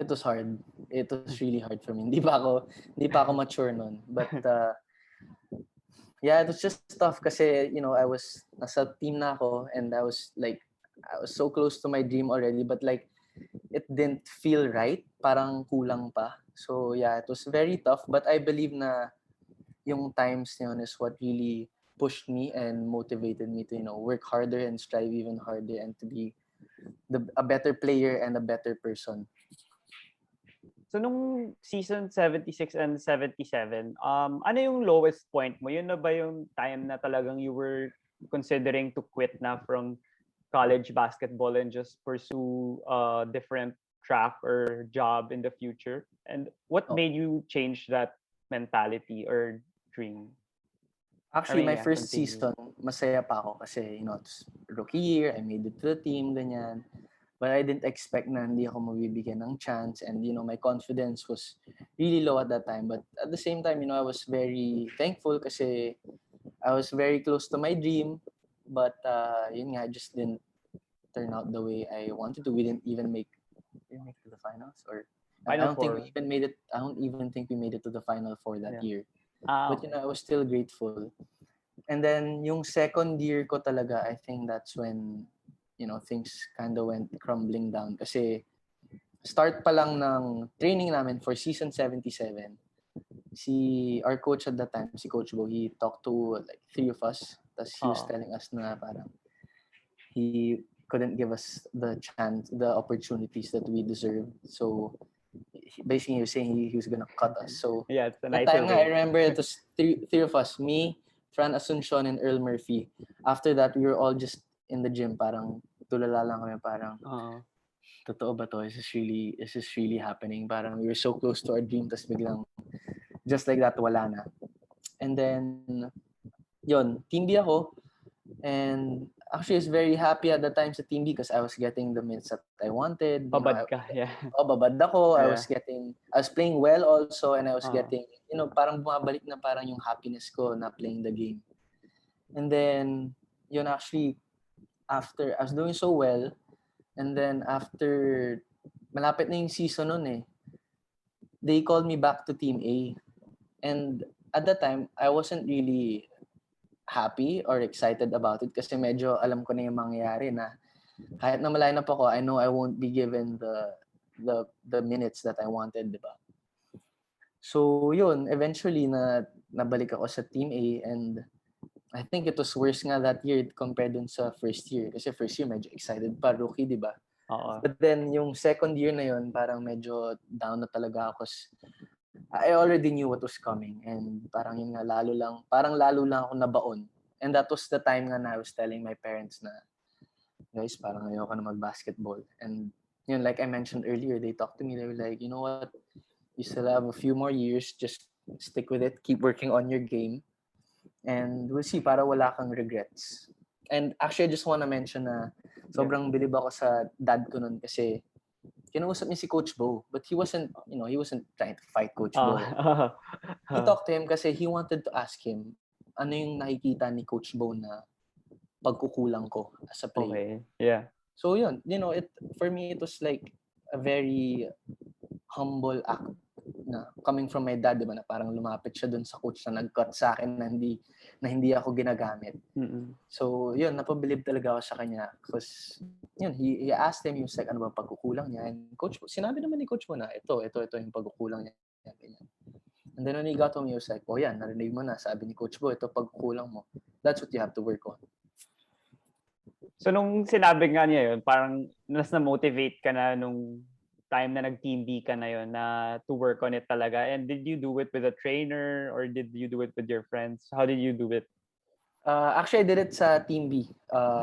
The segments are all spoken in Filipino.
It was hard. It was really hard for me. Hindi pa ako mature noon. But yeah, it was just tough kasi, I was nasa team na ako and I was so close to my dream already, but like it didn't feel right. Parang kulang pa. So yeah, it was very tough, but I believe na yung times yun is what really pushed me and motivated me to, work harder and strive even harder and to be a better player and a better person. So nung season 76 and 77, ano yung lowest point mo? Yun na ba yung time na talagang you were considering to quit na from college basketball and just pursue a different track or job in the future? And what made you change that mentality or dream? Actually, my first continue. season, masaya pa ako kasi, it's rookie year, I made it to the team, ganyan. But I didn't expect na hindi ako mabibigyan ng chance and, my confidence was really low at that time. But at the same time, I was very thankful kasi I was very close to my dream. But, yun nga, just didn't turn out the way I wanted to. We didn't even make it to the finals or I don't think we even made it. I don't even think we made it to the final four that year. But I was still grateful. And then yung second year ko talaga, I think that's when things kind of went crumbling down kasi start pa lang ng training namin for season 77. Our coach at that time, si Coach Bo, he talked to like 3 of us. Tapos he was telling us na parang he couldn't give us the chance, the opportunities that we deserved. So basically he was saying he was gonna cut us. So yeah, it's a that time I remember it was three of us, me, Fran Asuncion, and Earl Murphy. After that, we were all just in the gym, parang tulala lang kami, parang totoo ba to? Is this really happening? Parang we were so close to our dream, tas biglang just like that, wala na. And then, yun, Team B ako. And actually, I was very happy at the time sa Team B because I was getting the minutes that I wanted. Babad ka, yeah. Babad ako. Yeah. I was playing well also and I was getting, parang bumabalik na parang yung happiness ko na playing the game. And then, yun actually, after, I was doing so well. And then after, malapit na yung season nun eh. They called me back to Team A. And at that time, I wasn't really happy or excited about it kasi medyo alam ko na yung mangyayari na kahit na ma-line up ako, I know I won't be given the minutes that I wanted, di ba? So yun, eventually nabalik ako sa Team A and I think it was worse nga that year compared dun sa first year kasi first year medyo excited pa, rookie, di ba? But then yung second year na yun, parang medyo down na talaga ako. I already knew what was coming and parang yun nga lalo lang ako nabaon. And that was the time nga na I was telling my parents na, guys, parang ayoko na mag-basketball. And yun, like I mentioned earlier, they talked to me, they were like, you know what, you still have a few more years, just stick with it, keep working on your game, and we'll see, para wala kang regrets. And actually, I just wanna mention na sobrang bilib ako sa dad ko nun kasi kinausap niya si Coach Bo, but he wasn't trying to fight Coach Bo. He talked to him kasi he wanted to ask him ano yung nakikita ni Coach Bo na pagkukulang ko as a player. Okay. Yeah. So yun, for me it was like a very humble act na coming from my dad, diba, na parang lumapit siya dun sa coach na nag-cut sa akin na hindi ako ginagamit. Mm-mm. So yun, napabilib talaga ako sa kanya because yun, he asked him, he was like, ano ba pagkukulang niya? And coach, sinabi naman ni coach mo na ito yung pagkukulang niya. Ganyan. And then when he got home, he was like, oh yan, narinig mo na, sabi ni coach Bo, ito pagkukulang mo. That's what you have to work on. So nung sinabi nga niya yun, parang nas na-motivate ka na nung time na nag-team B ka na yun na to work on it talaga. And did you do it with a trainer or did you do it with your friends? How did you do it? Actually, I did it sa Team B.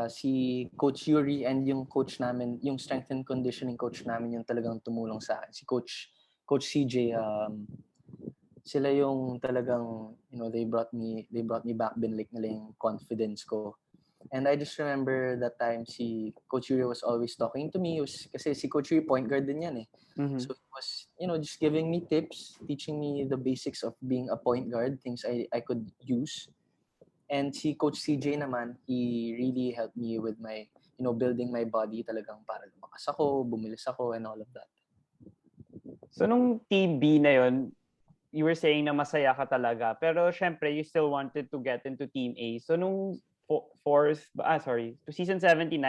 Si Coach Yuri and yung coach namin, yung strength and conditioning coach namin yung talagang tumulong sa akin. Si Coach CJ, sila yung talagang, they brought me back, binalik nila yung confidence ko. And I just remember that time si Coach Yuri was always talking to me. Kasi si Coach Yuri point guard din yan eh. Mm-hmm. So he was, just giving me tips, teaching me the basics of being a point guard, things I could use. And si Coach CJ naman, he really helped me with my, building my body talagang para lumakas ako, bumilis ako, and all of that. So nung Team B na yon, you were saying na masaya ka talaga. Pero syempre, you still wanted to get into Team A. So nung to season 79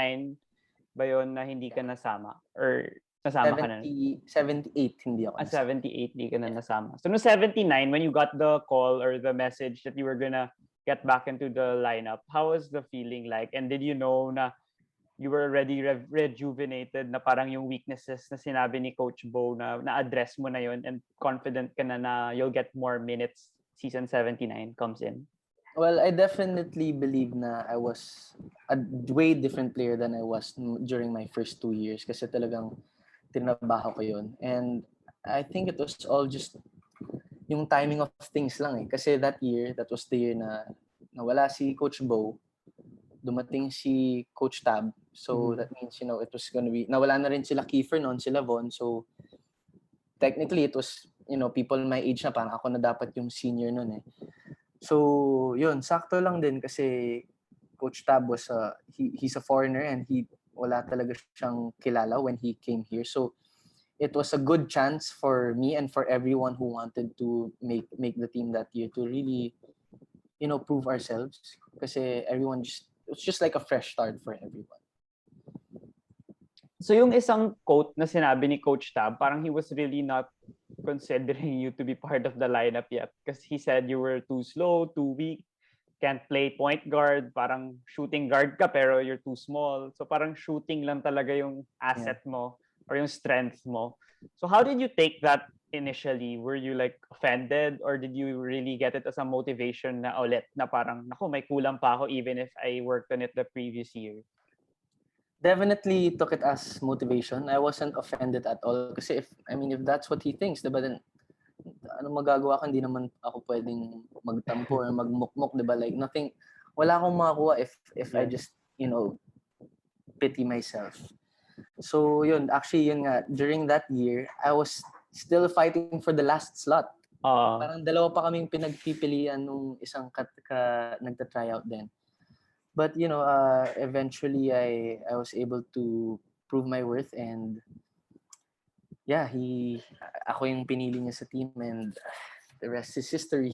ba yun na hindi ka nasama? Or nasama ka na? 78 hindi ako nasama. 78 hindi ka na nasama. So no 79, when you got the call or the message that you were gonna get back into the lineup, how was the feeling like? And did you know na you were already rejuvenated na parang yung weaknesses na sinabi ni Coach Bo na-address mo na yun and confident ka na you'll get more minutes season 79 comes in? Well, I definitely believe na I was a way different player than I was during my first 2 years kasi talagang tinabaho ko yun. And I think it was all just yung timing of things lang eh. Kasi that was the year na nawala si Coach Bo, dumating si Coach Tab. So that means, it was gonna be, nawala na rin sila Kiefer noon, sila Von. So technically, it was, people my age na, parang ako na dapat yung senior noon eh. So, yun, sakto lang din kasi Coach Tab was, he's a foreigner and wala talaga siyang kilala when he came here. So, it was a good chance for me and for everyone who wanted to make the team that year to really, prove ourselves. Kasi it was just like a fresh start for everyone. So yung isang quote na sinabi ni Coach Tab, parang he was really not considering you to be part of the lineup yet because he said you were too slow, too weak, can't play point guard, parang shooting guard ka pero you're too small. So parang shooting lang talaga yung asset mo or yung strength mo. So how did you take that initially? Were you like offended or did you really get it as a motivation na ulit na parang, naku, may kulang pa ako even if I worked on it the previous year? Definitely took it as motivation. I wasn't offended at all kasi if that's what he thinks, diba, then ano magagawa ko, hindi naman ako pwedeng magtampo or magmukmok, diba? Like nothing, wala akong makakuha if I just, pity myself. So yun, actually yun nga, during that year, I was still fighting for the last slot. Parang dalawa pa kaming pinagpipilian nung isang nagta-tryout din. But eventually I was able to prove my worth and yeah, ako yung pinili niya sa team and the rest is history.